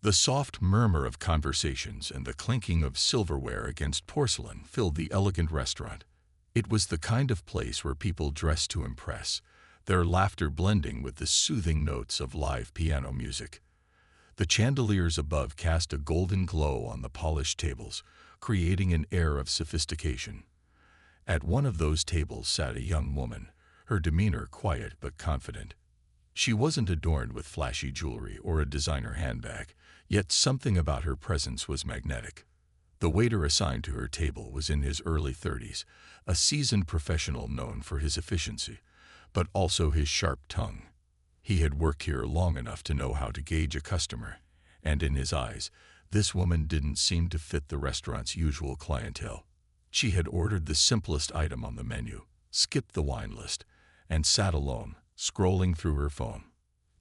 The soft murmur of conversations and the clinking of silverware against porcelain filled the elegant restaurant. It was the kind of place where people dressed to impress, their laughter blending with the soothing notes of live piano music. The chandeliers above cast a golden glow on the polished tables, creating an air of sophistication. At one of those tables sat a young woman, her demeanor quiet but confident. She wasn't adorned with flashy jewelry or a designer handbag, yet something about her presence was magnetic. The waiter assigned to her table was in his early 30s, a seasoned professional known for his efficiency, but also his sharp tongue. He had worked here long enough to know how to gauge a customer, and in his eyes, this woman didn't seem to fit the restaurant's usual clientele. She had ordered the simplest item on the menu, skipped the wine list, and sat alone, scrolling through her phone.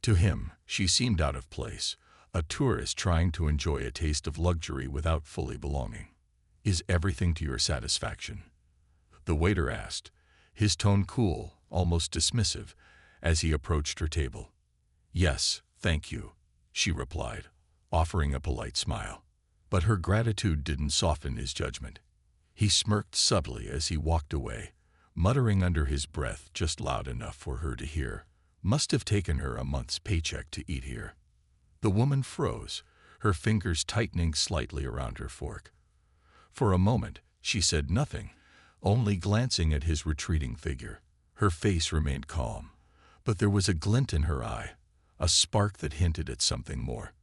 To him, she seemed out of place, a tourist trying to enjoy a taste of luxury without fully belonging. "Is everything to your satisfaction?" the waiter asked, his tone cool, almost dismissive, as he approached her table. "Yes, thank you," she replied, offering a polite smile. But her gratitude didn't soften his judgment. He smirked subtly as he walked away, muttering under his breath just loud enough for her to hear. "Must have taken her a month's paycheck to eat here." The woman froze, her fingers tightening slightly around her fork. For a moment, she said nothing, only glancing at his retreating figure. Her face remained calm, but there was a glint in her eye, a spark that hinted at something more.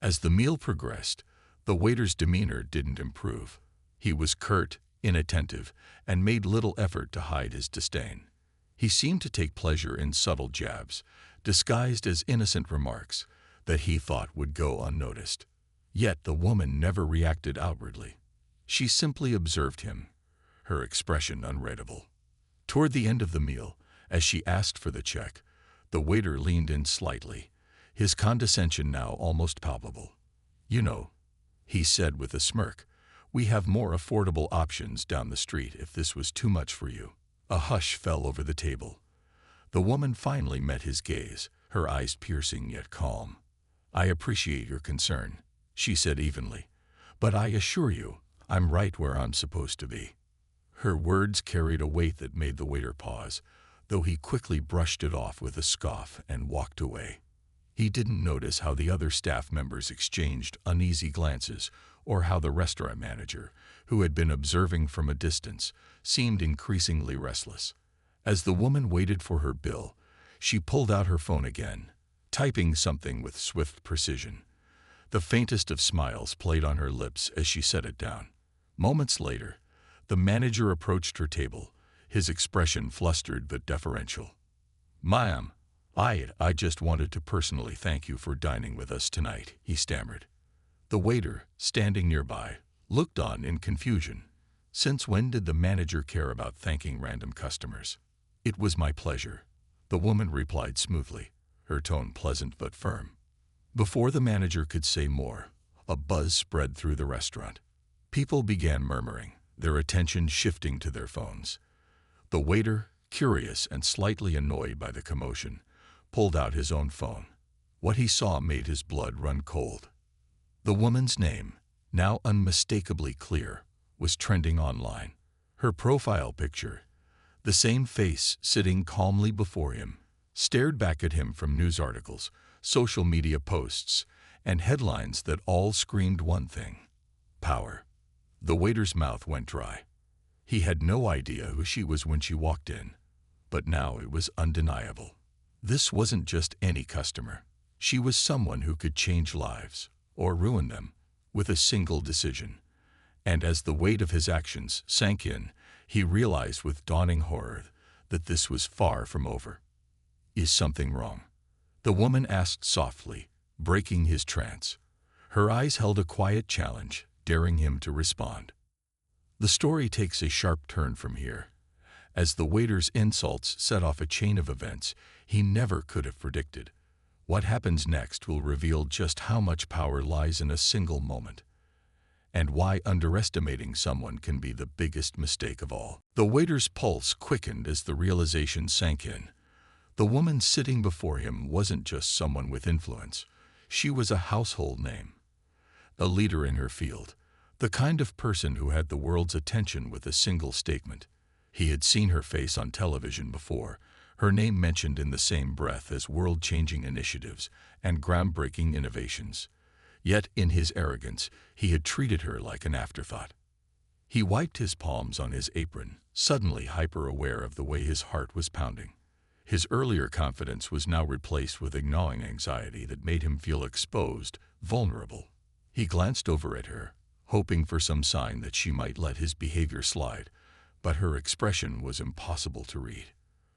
As the meal progressed, the waiter's demeanor didn't improve. He was curt, inattentive, and made little effort to hide his disdain. He seemed to take pleasure in subtle jabs, disguised as innocent remarks, that he thought would go unnoticed. Yet the woman never reacted outwardly. She simply observed him, her expression unreadable. Toward the end of the meal, as she asked for the check, the waiter leaned in slightly, his condescension now almost palpable. "You know," he said with a smirk, "we have more affordable options down the street if this was too much for you." A hush fell over the table. The woman finally met his gaze, her eyes piercing yet calm. "I appreciate your concern," she said evenly, "but I assure you, I'm right where I'm supposed to be." Her words carried a weight that made the waiter pause, though he quickly brushed it off with a scoff and walked away. He didn't notice how the other staff members exchanged uneasy glances, or how the restaurant manager, who had been observing from a distance, seemed increasingly restless. As the woman waited for her bill, she pulled out her phone again, typing something with swift precision. The faintest of smiles played on her lips as she set it down. Moments later, the manager approached her table, his expression flustered but deferential. "Ma'am, I just wanted to personally thank you for dining with us tonight," he stammered. The waiter, standing nearby, looked on in confusion. Since when did the manager care about thanking random customers? "It was my pleasure," the woman replied smoothly, her tone pleasant but firm. Before the manager could say more, a buzz spread through the restaurant. People began murmuring, their attention shifting to their phones. The waiter, curious and slightly annoyed by the commotion, pulled out his own phone. What he saw made his blood run cold. The woman's name, now unmistakably clear, was trending online. Her profile picture, the same face sitting calmly before him, stared back at him from news articles, social media posts, and headlines that all screamed one thing: power. The waiter's mouth went dry. He had no idea who she was when she walked in, but now it was undeniable. This wasn't just any customer. She was someone who could change lives, or ruin them, with a single decision. And as the weight of his actions sank in, he realized with dawning horror that this was far from over. "Is something wrong?" the woman asked softly, breaking his trance. Her eyes held a quiet challenge, daring him to respond. The story takes a sharp turn from here, as the waiter's insults set off a chain of events he never could have predicted. What happens next will reveal just how much power lies in a single moment, and why underestimating someone can be the biggest mistake of all. The waiter's pulse quickened as the realization sank in. The woman sitting before him wasn't just someone with influence. She was a household name, a leader in her field, the kind of person who had the world's attention with a single statement. He had seen her face on television before, her name mentioned in the same breath as world-changing initiatives and groundbreaking innovations. Yet, in his arrogance, he had treated her like an afterthought. He wiped his palms on his apron, suddenly hyper-aware of the way his heart was pounding. His earlier confidence was now replaced with a gnawing anxiety that made him feel exposed, vulnerable. He glanced over at her, hoping for some sign that she might let his behavior slide, but her expression was impossible to read.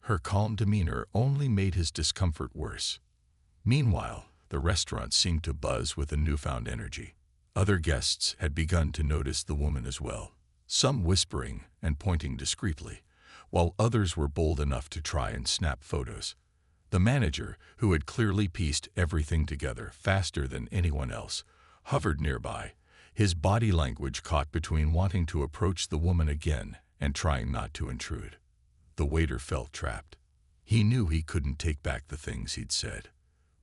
Her calm demeanor only made his discomfort worse. Meanwhile, the restaurant seemed to buzz with a newfound energy. Other guests had begun to notice the woman as well, some whispering and pointing discreetly, while others were bold enough to try and snap photos. The manager, who had clearly pieced everything together faster than anyone else, hovered nearby, his body language caught between wanting to approach the woman again and trying not to intrude. The waiter felt trapped. He knew he couldn't take back the things he'd said.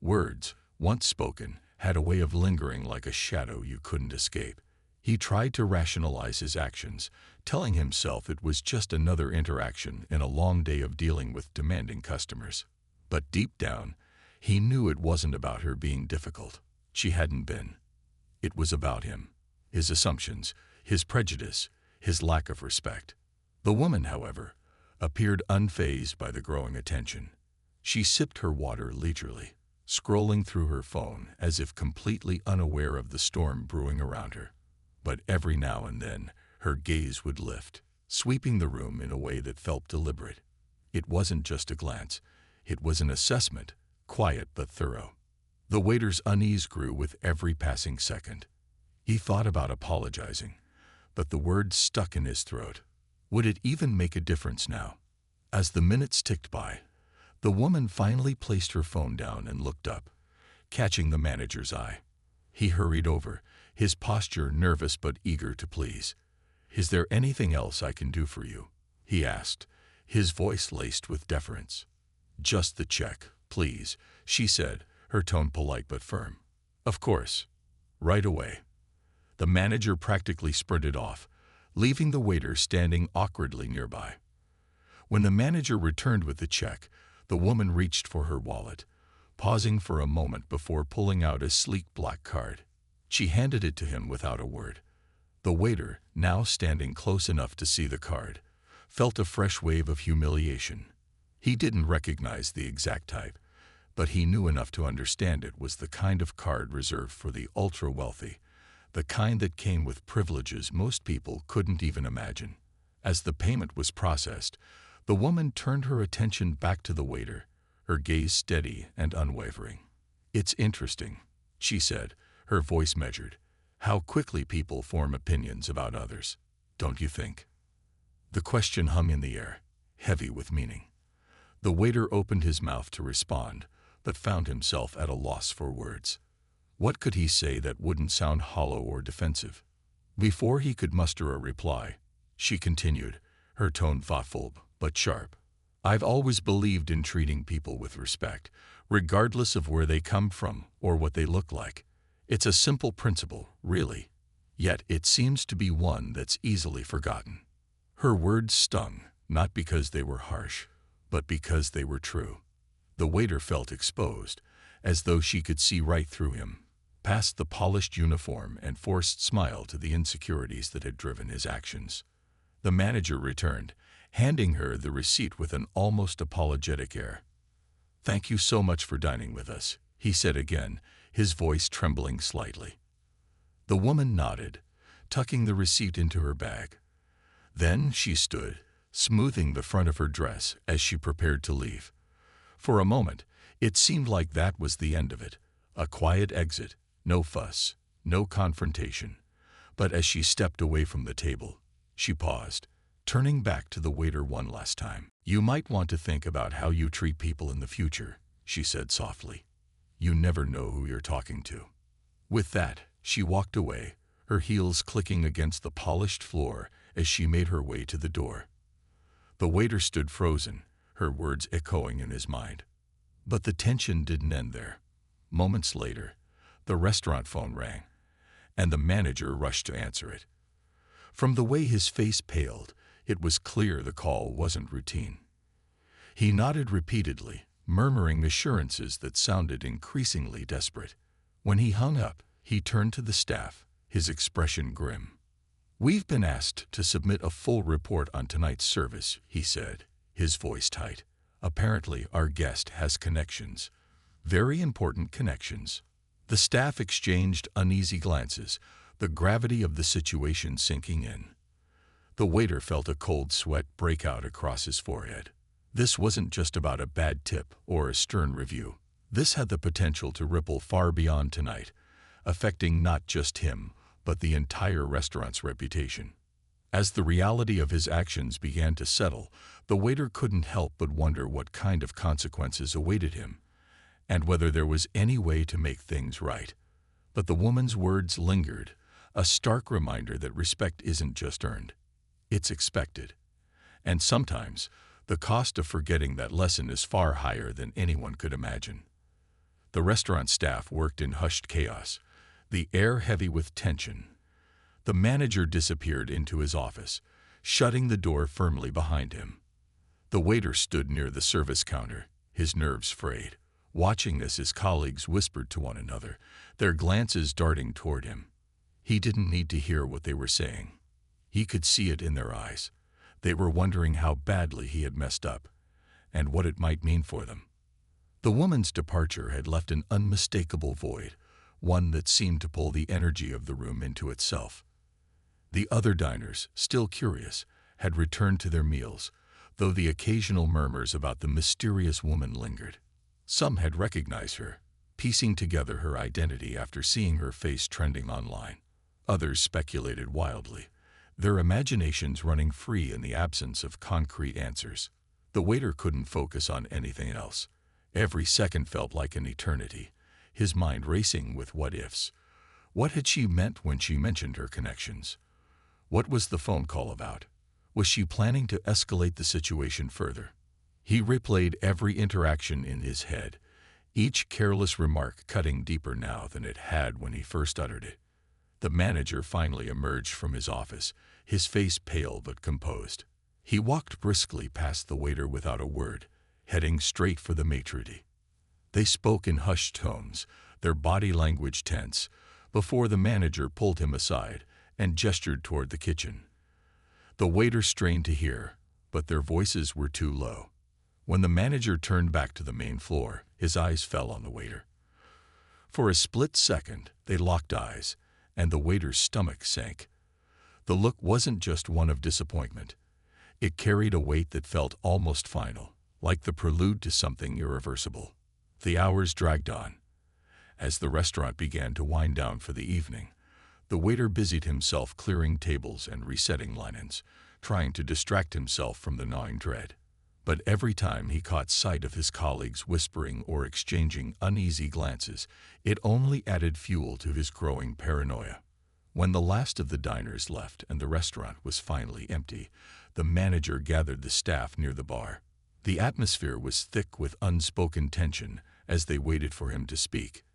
Words, once spoken, had a way of lingering like a shadow you couldn't escape. He tried to rationalize his actions, telling himself it was just another interaction in a long day of dealing with demanding customers. But deep down, he knew it wasn't about her being difficult. She hadn't been. It was about him, his assumptions, his prejudice, his lack of respect. The woman, however, appeared unfazed by the growing attention. She sipped her water leisurely, scrolling through her phone as if completely unaware of the storm brewing around her. But every now and then, her gaze would lift, sweeping the room in a way that felt deliberate. It wasn't just a glance, it was an assessment, quiet but thorough. The waiter's unease grew with every passing second. He thought about apologizing, but the words stuck in his throat. Would it even make a difference now? As the minutes ticked by, the woman finally placed her phone down and looked up, catching the manager's eye. He hurried over, his posture nervous but eager to please. "Is there anything else I can do for you?" he asked, his voice laced with deference. "Just the check, please," she said, her tone polite but firm. "Of course. Right away." The manager practically sprinted off, leaving the waiter standing awkwardly nearby. When the manager returned with the check, the woman reached for her wallet, pausing for a moment before pulling out a sleek black card. She handed it to him without a word. The waiter, now standing close enough to see the card, felt a fresh wave of humiliation. He didn't recognize the exact type, but he knew enough to understand it was the kind of card reserved for the ultra-wealthy, the kind that came with privileges most people couldn't even imagine. As the payment was processed, the woman turned her attention back to the waiter, her gaze steady and unwavering. "It's interesting," she said, her voice measured, "how quickly people form opinions about others, don't you think?" The question hung in the air, heavy with meaning. The waiter opened his mouth to respond, but found himself at a loss for words. What could he say that wouldn't sound hollow or defensive? Before he could muster a reply, she continued, her tone thoughtful but sharp. "I've always believed in treating people with respect, regardless of where they come from or what they look like. It's a simple principle, really. Yet it seems to be one that's easily forgotten." Her words stung, not because they were harsh, but because they were true. The waiter felt exposed, as though she could see right through him, past the polished uniform and forced smile to the insecurities that had driven his actions. The manager returned, handing her the receipt with an almost apologetic air. "Thank you so much for dining with us," he said again, his voice trembling slightly. The woman nodded, tucking the receipt into her bag. Then she stood, smoothing the front of her dress as she prepared to leave. For a moment, it seemed like that was the end of it, a quiet exit, no fuss, no confrontation. But as she stepped away from the table, she paused, turning back to the waiter one last time. "You might want to think about how you treat people in the future," she said softly. "You never know who you're talking to." With that, she walked away, her heels clicking against the polished floor as she made her way to the door. The waiter stood frozen, her words echoing in his mind. But the tension didn't end there. Moments later, The restaurant phone rang, and the manager rushed to answer it. From the way his face paled, it was clear the call wasn't routine. He nodded repeatedly, murmuring assurances that sounded increasingly desperate. When he hung up, he turned to the staff, his expression grim. "We've been asked to submit a full report on tonight's service," he said, his voice tight. "Apparently, our guest has connections. Very important connections." The staff exchanged uneasy glances, the gravity of the situation sinking in. The waiter felt a cold sweat break out across his forehead. This wasn't just about a bad tip or a stern review. This had the potential to ripple far beyond tonight, affecting not just him, but the entire restaurant's reputation. As the reality of his actions began to settle, the waiter couldn't help but wonder what kind of consequences awaited him, and whether there was any way to make things right. But the woman's words lingered, a stark reminder that respect isn't just earned, it's expected. And sometimes, the cost of forgetting that lesson is far higher than anyone could imagine. The restaurant staff worked in hushed chaos, the air heavy with tension. The manager disappeared into his office, shutting the door firmly behind him. The waiter stood near the service counter, his nerves frayed, watching as his colleagues whispered to one another, their glances darting toward him. He didn't need to hear what they were saying. He could see it in their eyes. They were wondering how badly he had messed up, and what it might mean for them. The woman's departure had left an unmistakable void, one that seemed to pull the energy of the room into itself. The other diners, still curious, had returned to their meals, though the occasional murmurs about the mysterious woman lingered. Some had recognized her, piecing together her identity after seeing her face trending online. Others speculated wildly, their imaginations running free in the absence of concrete answers. The waiter couldn't focus on anything else. Every second felt like an eternity, his mind racing with what-ifs. What had she meant when she mentioned her connections? What was the phone call about? Was she planning to escalate the situation further? He replayed every interaction in his head, each careless remark cutting deeper now than it had when he first uttered it. The manager finally emerged from his office, his face pale but composed. He walked briskly past the waiter without a word, heading straight for the maitre d'. They spoke in hushed tones, their body language tense, before the manager pulled him aside and gestured toward the kitchen. The waiter strained to hear, but their voices were too low. When the manager turned back to the main floor, his eyes fell on the waiter. For a split second, they locked eyes, and the waiter's stomach sank. The look wasn't just one of disappointment. It carried a weight that felt almost final, like the prelude to something irreversible. The hours dragged on. As the restaurant began to wind down for the evening, the waiter busied himself clearing tables and resetting linens, trying to distract himself from the gnawing dread. But every time he caught sight of his colleagues whispering or exchanging uneasy glances, it only added fuel to his growing paranoia. When the last of the diners left and the restaurant was finally empty, the manager gathered the staff near the bar. The atmosphere was thick with unspoken tension as they waited for him to speak.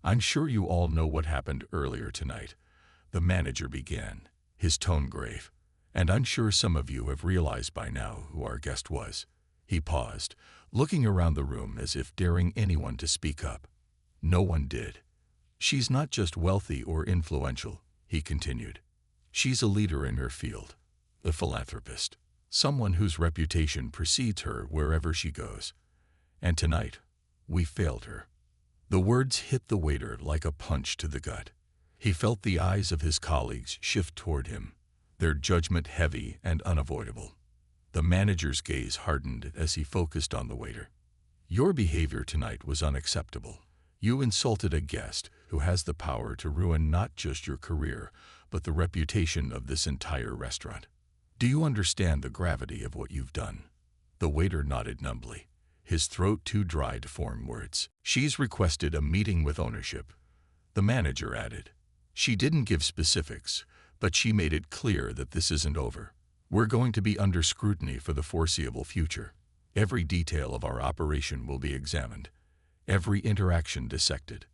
"I'm sure you all know what happened earlier tonight," the manager began, his tone grave. "And I'm sure some of you have realized by now who our guest was." He paused, looking around the room as if daring anyone to speak up. No one did. "She's not just wealthy or influential," he continued. "She's a leader in her field, a philanthropist, someone whose reputation precedes her wherever she goes. And tonight, we failed her." The words hit the waiter like a punch to the gut. He felt the eyes of his colleagues shift toward him, their judgment heavy and unavoidable. The manager's gaze hardened as he focused on the waiter. "Your behavior tonight was unacceptable. You insulted a guest who has the power to ruin not just your career, but the reputation of this entire restaurant. Do you understand the gravity of what you've done?" The waiter nodded numbly, his throat too dry to form words. "She's requested a meeting with ownership," the manager added. "She didn't give specifics, but she made it clear that this isn't over. We're going to be under scrutiny for the foreseeable future. Every detail of our operation will be examined, every interaction dissected."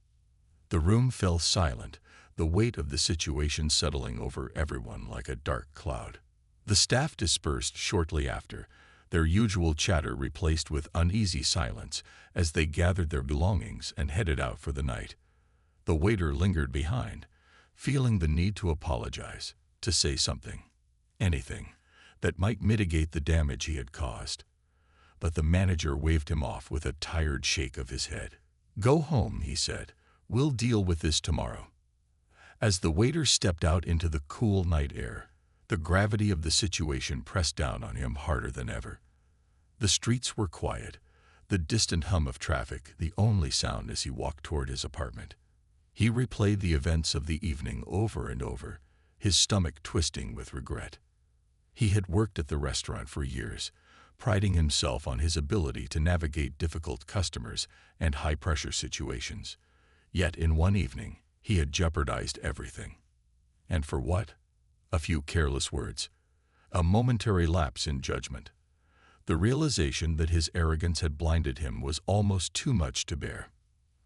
The room fell silent, the weight of the situation settling over everyone like a dark cloud. The staff dispersed shortly after, their usual chatter replaced with uneasy silence as they gathered their belongings and headed out for the night. The waiter lingered behind, feeling the need to apologize, to say something, anything, that might mitigate the damage he had caused. But the manager waved him off with a tired shake of his head. "Go home," he said. "We'll deal with this tomorrow." As the waiter stepped out into the cool night air, the gravity of the situation pressed down on him harder than ever. The streets were quiet, the distant hum of traffic the only sound as he walked toward his apartment. He replayed the events of the evening over and over, his stomach twisting with regret. He had worked at the restaurant for years, priding himself on his ability to navigate difficult customers and high-pressure situations. Yet in one evening, he had jeopardized everything. And for what? A few careless words, a momentary lapse in judgment. The realization that his arrogance had blinded him was almost too much to bear.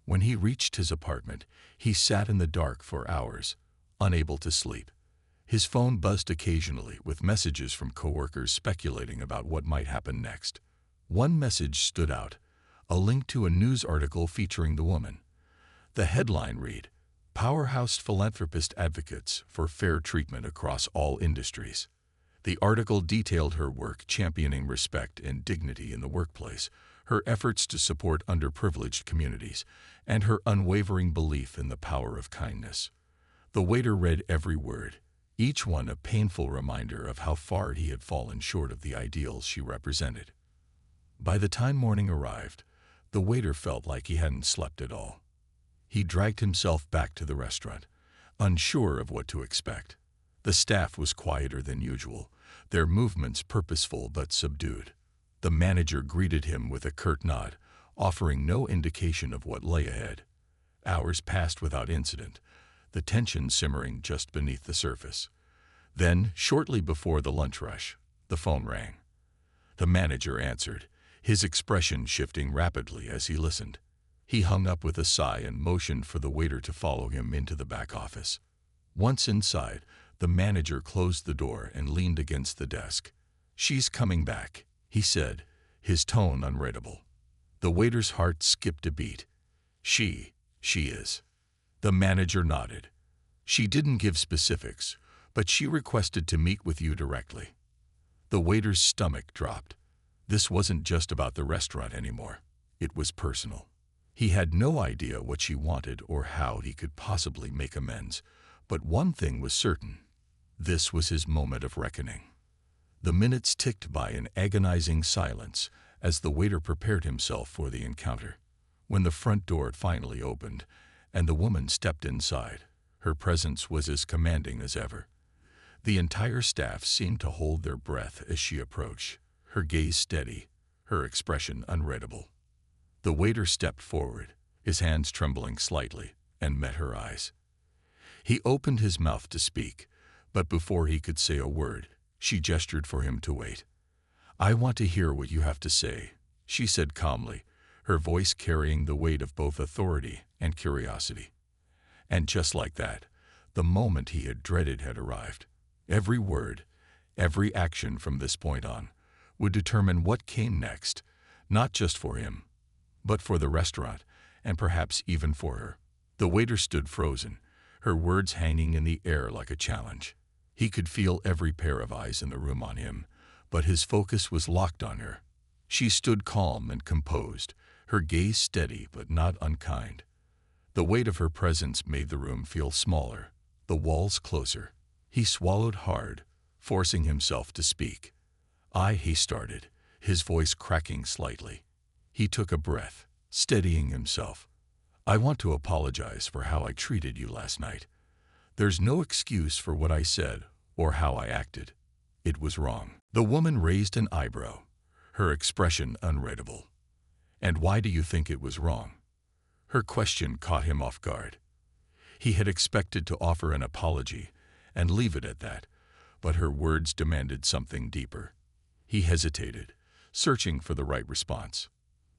When he reached his apartment, he sat in the dark for hours, unable to sleep. His phone buzzed occasionally with messages from coworkers speculating about what might happen next. One message stood out, a link to a news article featuring the woman. The headline read, "Powerhouse Philanthropist Advocates for Fair Treatment Across All Industries." The article detailed her work championing respect and dignity in the workplace, her efforts to support underprivileged communities, and her unwavering belief in the power of kindness. The waiter read every word, each one a painful reminder of how far he had fallen short of the ideals she represented. By the time morning arrived, the waiter felt like he hadn't slept at all. He dragged himself back to the restaurant, unsure of what to expect. The staff was quieter than usual, their movements purposeful but subdued. The manager greeted him with a curt nod, offering no indication of what lay ahead. Hours passed without incident, the tension simmering just beneath the surface. Then, shortly before the lunch rush, the phone rang. The manager answered, his expression shifting rapidly as he listened. He hung up with a sigh and motioned for the waiter to follow him into the back office. Once inside, the manager closed the door and leaned against the desk. "She's coming back," he said, his tone unreadable. The waiter's heart skipped a beat. She is." The manager nodded. "She didn't give specifics, but she requested to meet with you directly." The waiter's stomach dropped. This wasn't just about the restaurant anymore. It was personal. He had no idea what she wanted or how he could possibly make amends, but one thing was certain. This was his moment of reckoning. The minutes ticked by in agonizing silence as the waiter prepared himself for the encounter. When the front door finally opened and the woman stepped inside, her presence was as commanding as ever. The entire staff seemed to hold their breath as she approached, her gaze steady, her expression unreadable. The waiter stepped forward, his hands trembling slightly, and met her eyes. He opened his mouth to speak, but before he could say a word, she gestured for him to wait. "I want to hear what you have to say," she said calmly, her voice carrying the weight of both authority and curiosity. And just like that, the moment he had dreaded had arrived. Every word, every action from this point on, would determine what came next, not just for him, but for the restaurant, and perhaps even for her. The waiter stood frozen, her words hanging in the air like a challenge. He could feel every pair of eyes in the room on him, but his focus was locked on her. She stood calm and composed, her gaze steady but not unkind. The weight of her presence made the room feel smaller, the walls closer. He swallowed hard, forcing himself to speak. He started, his voice cracking slightly. He took a breath, steadying himself. "I want to apologize for how I treated you last night. There's no excuse for what I said or how I acted. It was wrong." The woman raised an eyebrow, her expression unreadable. "And why do you think it was wrong?" Her question caught him off guard. He had expected to offer an apology and leave it at that, but her words demanded something deeper. He hesitated, searching for the right response.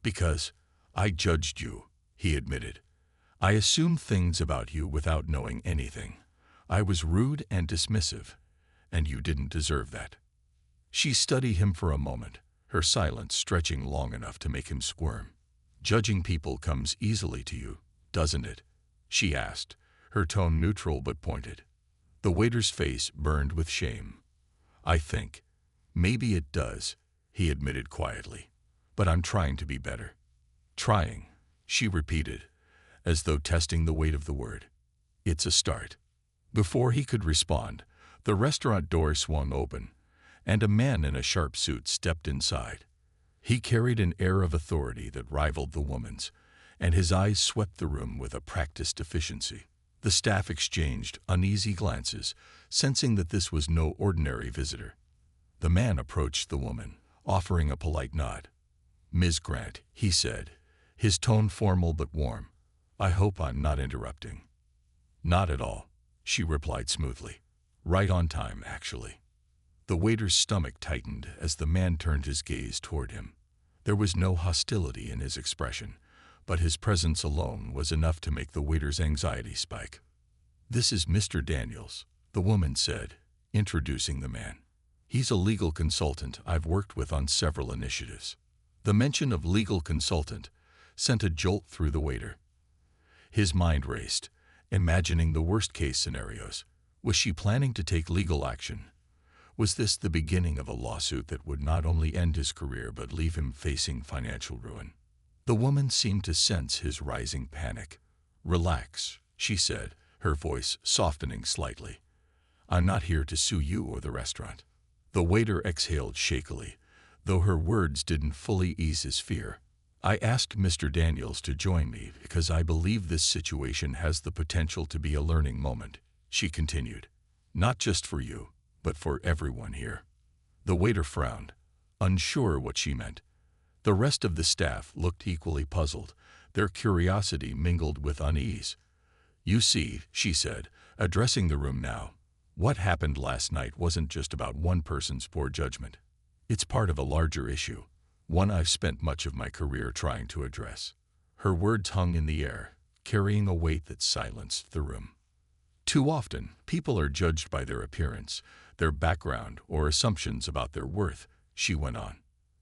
"Because I judged you," he admitted. I assumed things about you without knowing anything. I was rude and dismissive, and you didn't deserve that." She studied him for a moment, her silence stretching long enough to make him squirm. "Judging people comes easily to you, doesn't it?" she asked, her tone neutral but pointed. The waiter's face burned with shame. "I think maybe it does," he admitted quietly. "But I'm trying to be better." "Trying," she repeated, as though testing the weight of the word. "It's a start." Before he could respond, the restaurant door swung open, and a man in a sharp suit stepped inside. He carried an air of authority that rivaled the woman's, and his eyes swept the room with a practiced efficiency. The staff exchanged uneasy glances, sensing that this was no ordinary visitor. The man approached the woman, offering a polite nod. "Ms. Grant," he said, his tone formal but warm. "I hope I'm not interrupting." "Not at all," she replied smoothly. "Right on time, actually." The waiter's stomach tightened as the man turned his gaze toward him. There was no hostility in his expression, but his presence alone was enough to make the waiter's anxiety spike. "This is Mr. Daniels," the woman said, introducing the man. "He's a legal consultant I've worked with on several initiatives." The mention of legal consultant sent a jolt through the waiter. His mind raced, imagining the worst-case scenarios. Was she planning to take legal action? Was this the beginning of a lawsuit that would not only end his career but leave him facing financial ruin? The woman seemed to sense his rising panic. "Relax," she said, her voice softening slightly. "I'm not here to sue you or the restaurant." The waiter exhaled shakily, though her words didn't fully ease his fear. "I asked Mr. Daniels to join me because I believe this situation has the potential to be a learning moment," she continued. "Not just for you, but for everyone here." The waiter frowned, unsure what she meant. The rest of the staff looked equally puzzled, their curiosity mingled with unease. "You see," she said, addressing the room now, "what happened last night wasn't just about one person's poor judgment. It's part of a larger issue, one I've spent much of my career trying to address." Her words hung in the air, carrying a weight that silenced the room. "Too often, people are judged by their appearance, their background, or assumptions about their worth," she went on.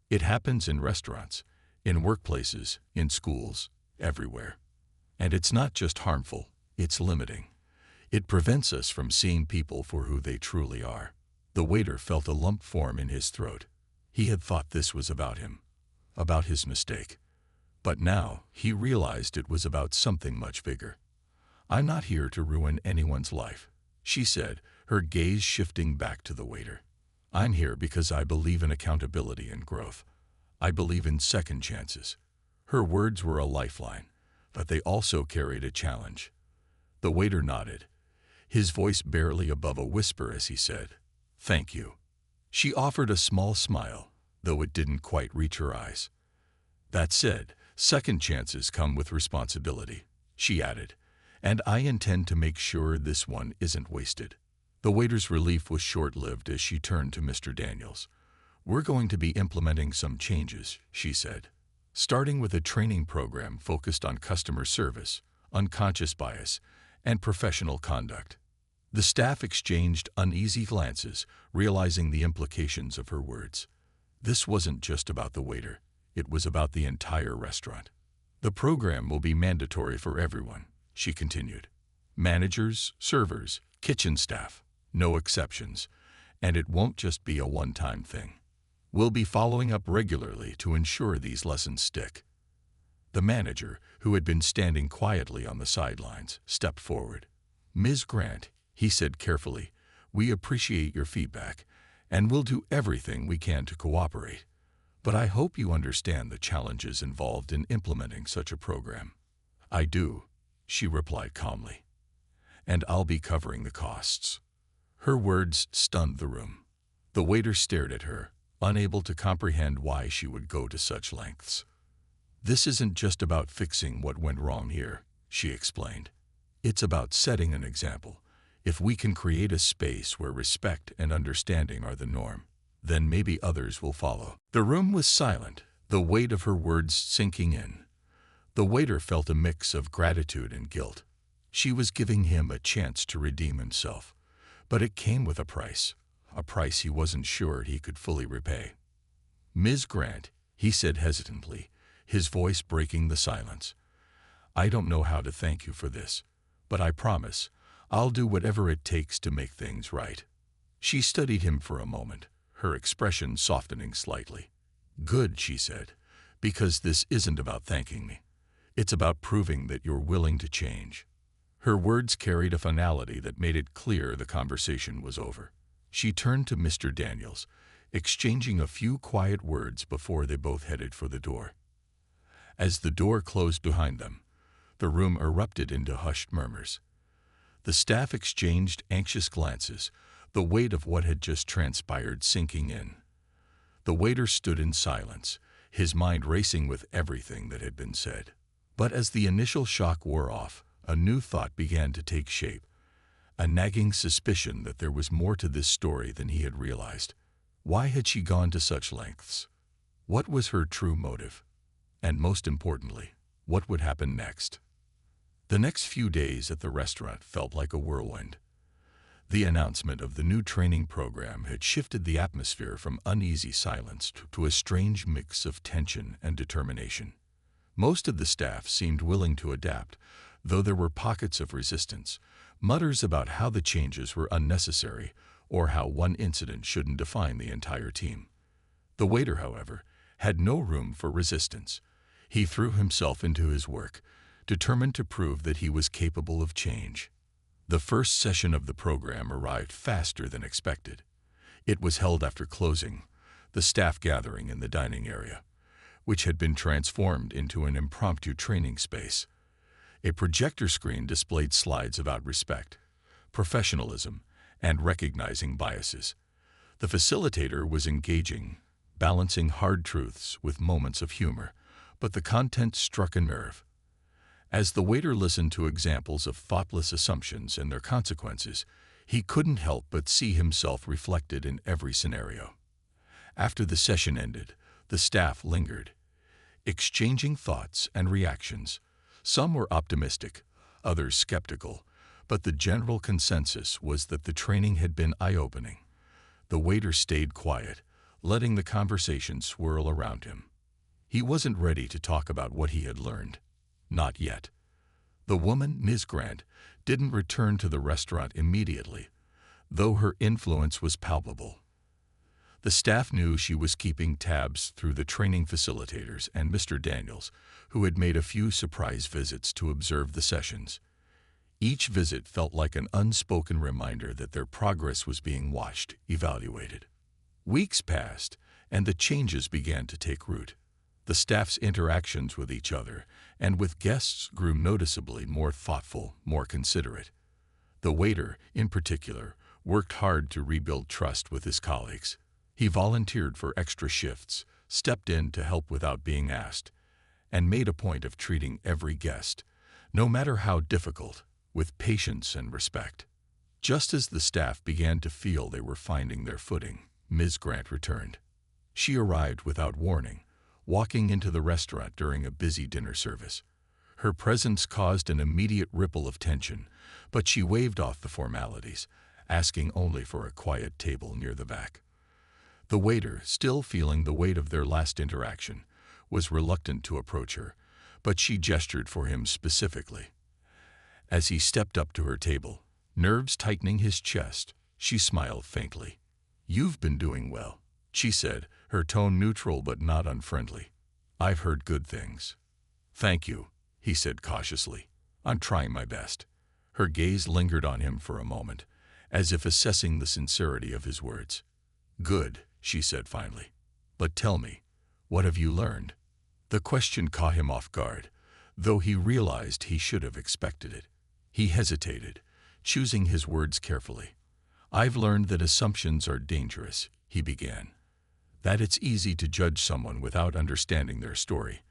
"It happens in restaurants, in workplaces, in schools, everywhere. And it's not just harmful, it's limiting. It prevents us from seeing people for who they truly are." The waiter felt a lump form in his throat. He had thought this was about him, about his mistake. But now he realized it was about something much bigger. "I'm not here to ruin anyone's life," she said, her gaze shifting back to the waiter. "I'm here because I believe in accountability and growth. I believe in second chances." Her words were a lifeline, but they also carried a challenge. The waiter nodded, his voice barely above a whisper as he said, "Thank you." She offered a small smile, though it didn't quite reach her eyes. "That said, second chances come with responsibility," she added, "and I intend to make sure this one isn't wasted." The waiter's relief was short-lived as she turned to Mr. Daniels. "We're going to be implementing some changes," she said, "starting with a training program focused on customer service, unconscious bias, and professional conduct." The staff exchanged uneasy glances, realizing the implications of her words. This wasn't just about the waiter, it was about the entire restaurant. "The program will be mandatory for everyone," she continued. "Managers, servers, kitchen staff, no exceptions, and it won't just be a one-time thing. We'll be following up regularly to ensure these lessons stick." The manager, who had been standing quietly on the sidelines, stepped forward. "Ms. Grant," he said carefully, "we appreciate your feedback, and we'll do everything we can to cooperate. But I hope you understand the challenges involved in implementing such a program." "I do," she replied calmly. "And I'll be covering the costs." Her words stunned the room. The waiter stared at her, unable to comprehend why she would go to such lengths. "This isn't just about fixing what went wrong here," she explained. "It's about setting an example. If we can create a space where respect and understanding are the norm, then maybe others will follow." The room was silent, the weight of her words sinking in. The waiter felt a mix of gratitude and guilt. She was giving him a chance to redeem himself, but it came with a price he wasn't sure he could fully repay. "Ms. Grant," he said hesitantly, his voice breaking the silence, "I don't know how to thank you for this, but I promise I'll do whatever it takes to make things right." She studied him for a moment, her expression softening slightly. "Good," she said, "because this isn't about thanking me. It's about proving that you're willing to change." Her words carried a finality that made it clear the conversation was over. She turned to Mr. Daniels, exchanging a few quiet words before they both headed for the door. As the door closed behind them, the room erupted into hushed murmurs. The staff exchanged anxious glances, the weight of what had just transpired sinking in. The waiter stood in silence, his mind racing with everything that had been said. But as the initial shock wore off, a new thought began to take shape, a nagging suspicion that there was more to this story than he had realized. Why had she gone to such lengths? What was her true motive? And most importantly, what would happen next? The next few days at the restaurant felt like a whirlwind. The announcement of the new training program had shifted the atmosphere from uneasy silence to a strange mix of tension and determination. Most of the staff seemed willing to adapt, though there were pockets of resistance, mutters about how the changes were unnecessary or how one incident shouldn't define the entire team. The waiter, however, had no room for resistance. He threw himself into his work, determined to prove that he was capable of change. The first session of the program arrived faster than expected. It was held after closing, the staff gathering in the dining area, which had been transformed into an impromptu training space. A projector screen displayed slides about respect, professionalism, and recognizing biases. The facilitator was engaging, balancing hard truths with moments of humor, but the content struck a nerve. As the waiter listened to examples of thoughtless assumptions and their consequences, he couldn't help but see himself reflected in every scenario. After the session ended, the staff lingered, exchanging thoughts and reactions. Some were optimistic, others skeptical, but the general consensus was that the training had been eye-opening. The waiter stayed quiet, letting the conversation swirl around him. He wasn't ready to talk about what he had learned. Not yet. The woman, Ms. Grant, didn't return to the restaurant immediately, though her influence was palpable. The staff knew she was keeping tabs through the training facilitators and Mr. Daniels, who had made a few surprise visits to observe the sessions. Each visit felt like an unspoken reminder that their progress was being watched, evaluated. Weeks passed, and the changes began to take root. The staff's interactions with each other and with guests grew noticeably more thoughtful, more considerate. The waiter, in particular, worked hard to rebuild trust with his colleagues. He volunteered for extra shifts, stepped in to help without being asked, and made a point of treating every guest, no matter how difficult, with patience and respect. Just as the staff began to feel they were finding their footing, Ms. Grant returned. She arrived without warning, walking into the restaurant during a busy dinner service. Her presence caused an immediate ripple of tension, but she waved off the formalities, asking only for a quiet table near the back. The waiter, still feeling the weight of their last interaction, was reluctant to approach her, but she gestured for him specifically. As he stepped up to her table, nerves tightening his chest, she smiled faintly. "You've been doing well," she said, her tone neutral but not unfriendly. "I've heard good things." "Thank you," he said cautiously. "I'm trying my best." Her gaze lingered on him for a moment, as if assessing the sincerity of his words. "Good," she said finally. "But tell me, what have you learned?" The question caught him off guard, though he realized he should have expected it. He hesitated, choosing his words carefully. "I've learned that assumptions are dangerous," he began. "That it's easy to judge someone without understanding their story,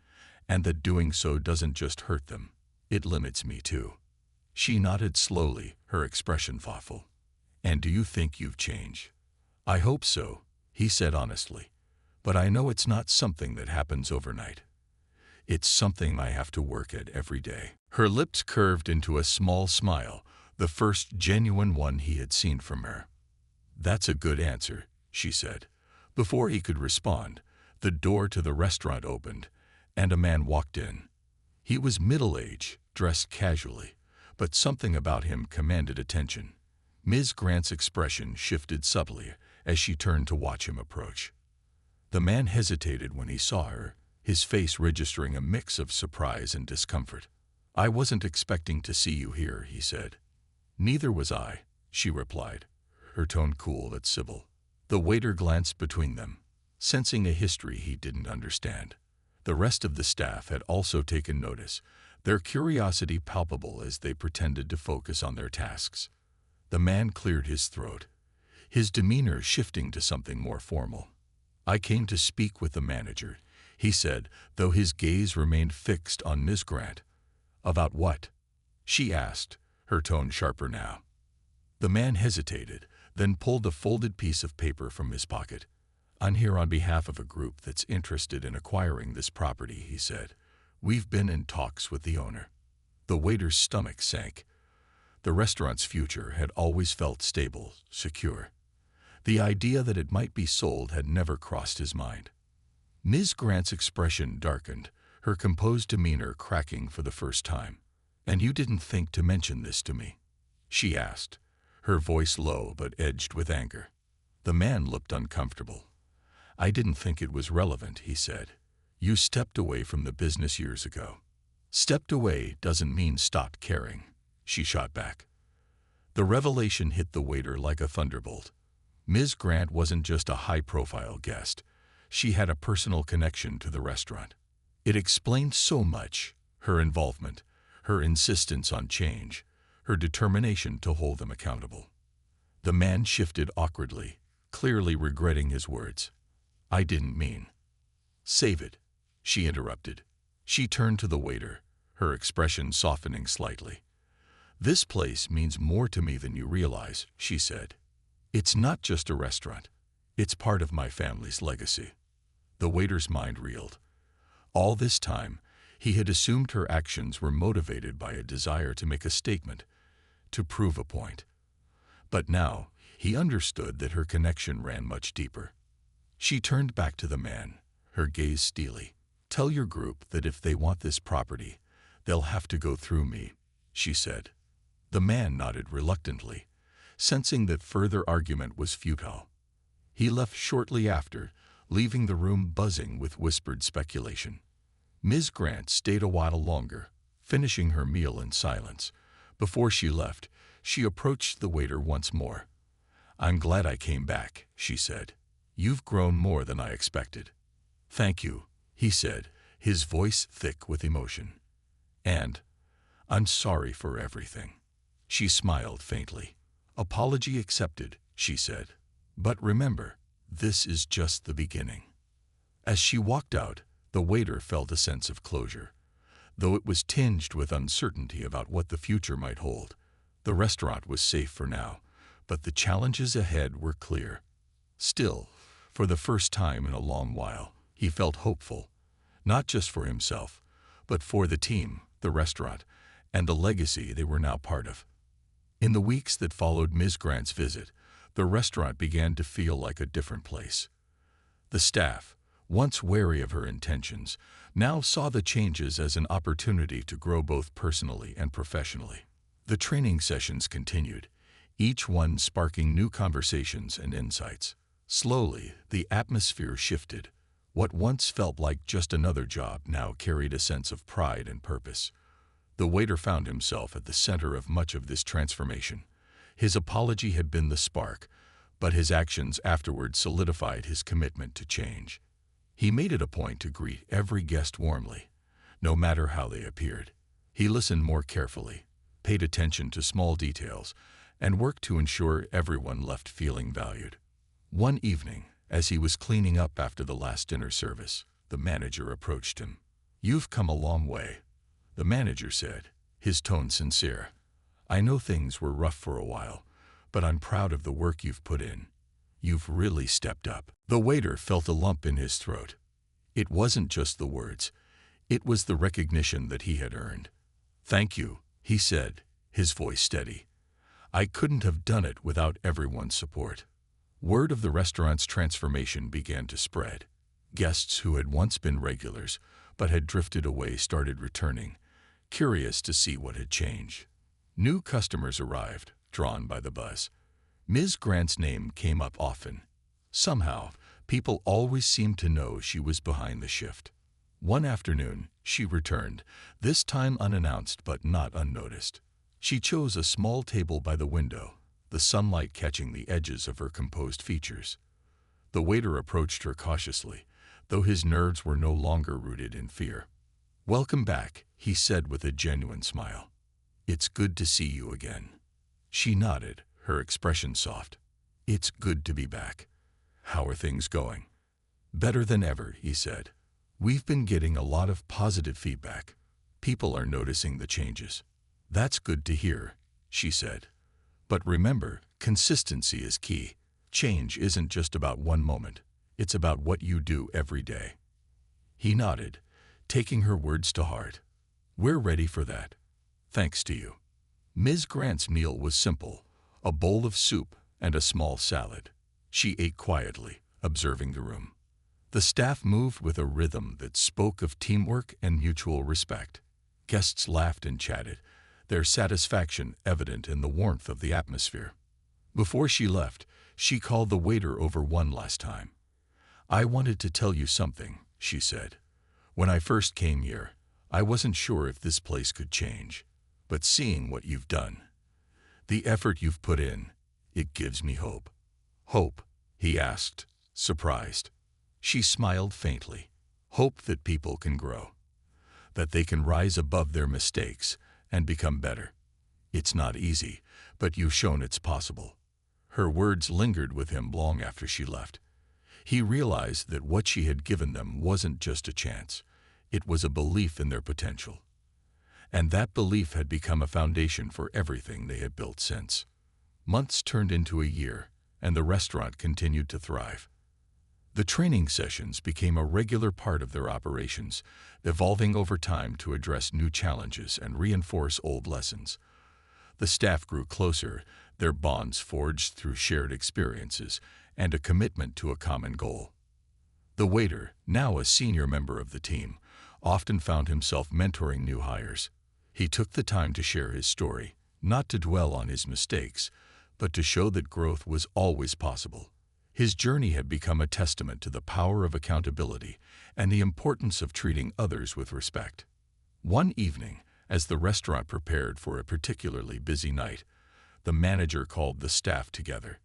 and that doing so doesn't just hurt them, it limits me too." She nodded slowly, her expression thoughtful. "And do you think you've changed?" "I hope so," he said honestly, "but I know it's not something that happens overnight. It's something I have to work at every day." Her lips curved into a small smile, the first genuine one he had seen from her. "That's a good answer," she said. Before he could respond, the door to the restaurant opened, and a man walked in. He was middle-aged, dressed casually, but something about him commanded attention. Ms. Grant's expression shifted subtly as she turned to watch him approach. The man hesitated when he saw her, his face registering a mix of surprise and discomfort. "I wasn't expecting to see you here," he said. "Neither was I," she replied, her tone cool but civil. The waiter glanced between them, sensing a history he didn't understand. The rest of the staff had also taken notice, their curiosity palpable as they pretended to focus on their tasks. The man cleared his throat, his demeanor shifting to something more formal. "I came to speak with the manager," he said, though his gaze remained fixed on Miss Grant. "About what?" she asked, her tone sharper now. The man hesitated, then pulled a folded piece of paper from his pocket. "I'm here on behalf of a group that's interested in acquiring this property," he said. "We've been in talks with the owner." The waiter's stomach sank. The restaurant's future had always felt stable, secure. The idea that it might be sold had never crossed his mind. Ms. Grant's expression darkened, her composed demeanor cracking for the first time. "And you didn't think to mention this to me?" she asked, her voice low but edged with anger. The man looked uncomfortable. "I didn't think it was relevant," he said. "You stepped away from the business years ago." "Stepped away doesn't mean stopped caring," she shot back. The revelation hit the waiter like a thunderbolt. Ms. Grant wasn't just a high-profile guest. She had a personal connection to the restaurant. It explained so much: her involvement, her insistence on change, her determination to hold them accountable. The man shifted awkwardly, clearly regretting his words. "I didn't mean." "Save it," she interrupted. She turned to the waiter, her expression softening slightly. "This place means more to me than you realize," she said. "It's not just a restaurant. It's part of my family's legacy." The waiter's mind reeled. All this time, he had assumed her actions were motivated by a desire to make a statement, to prove a point. But now, he understood that her connection ran much deeper. She turned back to the man, her gaze steely. "Tell your group that if they want this property, they'll have to go through me," she said. The man nodded reluctantly, sensing that further argument was futile. He left shortly after, leaving the room buzzing with whispered speculation. Ms. Grant stayed a while longer, finishing her meal in silence. Before she left, she approached the waiter once more. "I'm glad I came back," she said. "You've grown more than I expected." "Thank you," he said, his voice thick with emotion. "And I'm sorry for everything." She smiled faintly. "Apology accepted," she said. "But remember, this is just the beginning." As she walked out, the waiter felt a sense of closure. Though it was tinged with uncertainty about what the future might hold, the restaurant was safe for now, but the challenges ahead were clear. Still, for the first time in a long while, he felt hopeful, not just for himself, but for the team, the restaurant, and the legacy they were now part of. In the weeks that followed Ms. Grant's visit, the restaurant began to feel like a different place. The staff, once wary of her intentions, now saw the changes as an opportunity to grow both personally and professionally. The training sessions continued, each one sparking new conversations and insights. Slowly, the atmosphere shifted. What once felt like just another job now carried a sense of pride and purpose. The waiter found himself at the center of much of this transformation. His apology had been the spark, but his actions afterward solidified his commitment to change. He made it a point to greet every guest warmly, no matter how they appeared. He listened more carefully, paid attention to small details, and worked to ensure everyone left feeling valued. One evening, as he was cleaning up after the last dinner service, the manager approached him. "You've come a long way," the manager said, his tone sincere. "I know things were rough for a while, but I'm proud of the work you've put in. You've really stepped up." The waiter felt a lump in his throat. It wasn't just the words. It was the recognition that he had earned. "Thank you," he said, his voice steady. "I couldn't have done it without everyone's support." Word of the restaurant's transformation began to spread. Guests who had once been regulars but had drifted away started returning, curious to see what had changed. New customers arrived, drawn by the buzz. Ms. Grant's name came up often. Somehow, people always seemed to know she was behind the shift. One afternoon, she returned, this time unannounced but not unnoticed. She chose a small table by the window, the sunlight catching the edges of her composed features. The waiter approached her cautiously, though his nerves were no longer rooted in fear. "Welcome back," he said with a genuine smile. "It's good to see you again." She nodded, her expression soft. "It's good to be back. How are things going?" "Better than ever," he said. "We've been getting a lot of positive feedback. People are noticing the changes." "That's good to hear," she said. "But remember, consistency is key. Change isn't just about one moment. It's about what you do every day." He nodded, taking her words to heart. "We're ready for that. Thanks to you." Ms. Grant's meal was simple, a bowl of soup and a small salad. She ate quietly, observing the room. The staff moved with a rhythm that spoke of teamwork and mutual respect. Guests laughed and chatted, their satisfaction evident in the warmth of the atmosphere. Before she left, she called the waiter over one last time. "I wanted to tell you something," she said. "When I first came here, I wasn't sure if this place could change. But seeing what you've done, the effort you've put in, it gives me hope." "Hope?" he asked, surprised. She smiled faintly. "Hope that people can grow, that they can rise above their mistakes and become better. It's not easy, but you've shown it's possible." Her words lingered with him long after she left. He realized that what she had given them wasn't just a chance. It was a belief in their potential. And that belief had become a foundation for everything they had built since. Months turned into a year, and the restaurant continued to thrive. The training sessions became a regular part of their operations, evolving over time to address new challenges and reinforce old lessons. The staff grew closer, their bonds forged through shared experiences and a commitment to a common goal. The waiter, now a senior member of the team, often found himself mentoring new hires. He took the time to share his story, not to dwell on his mistakes, but to show that growth was always possible. His journey had become a testament to the power of accountability and the importance of treating others with respect. One evening, as the restaurant prepared for a particularly busy night, the manager called the staff together.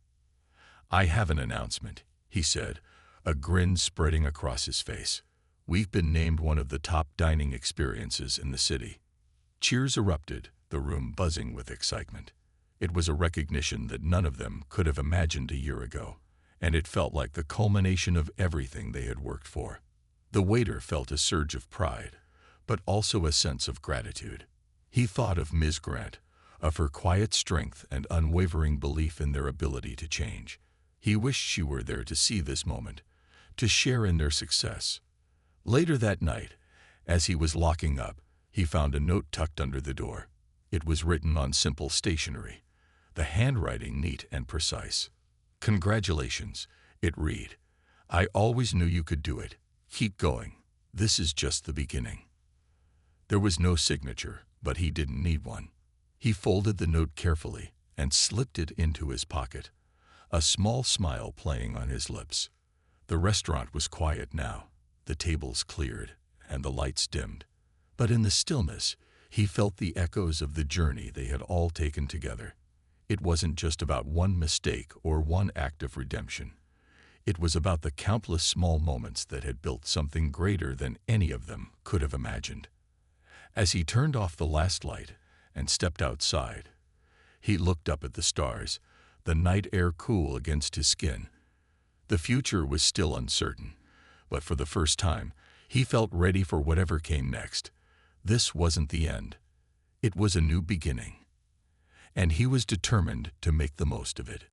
"I have an announcement," he said, a grin spreading across his face. "We've been named one of the top dining experiences in the city." Cheers erupted, the room buzzing with excitement. It was a recognition that none of them could have imagined a year ago, and it felt like the culmination of everything they had worked for. The waiter felt a surge of pride, but also a sense of gratitude. He thought of Ms. Grant, of her quiet strength and unwavering belief in their ability to change. He wished she were there to see this moment, to share in their success. Later that night, as he was locking up, he found a note tucked under the door. It was written on simple stationery, the handwriting neat and precise. "Congratulations," it read. "I always knew you could do it. Keep going. This is just the beginning." There was no signature, but he didn't need one. He folded the note carefully and slipped it into his pocket, a small smile playing on his lips. The restaurant was quiet now, the tables cleared and the lights dimmed. But in the stillness, he felt the echoes of the journey they had all taken together. It wasn't just about one mistake or one act of redemption. It was about the countless small moments that had built something greater than any of them could have imagined. As he turned off the last light and stepped outside, he looked up at the stars, the night air cool against his skin. The future was still uncertain, but for the first time, he felt ready for whatever came next. This wasn't the end. It was a new beginning, and he was determined to make the most of it.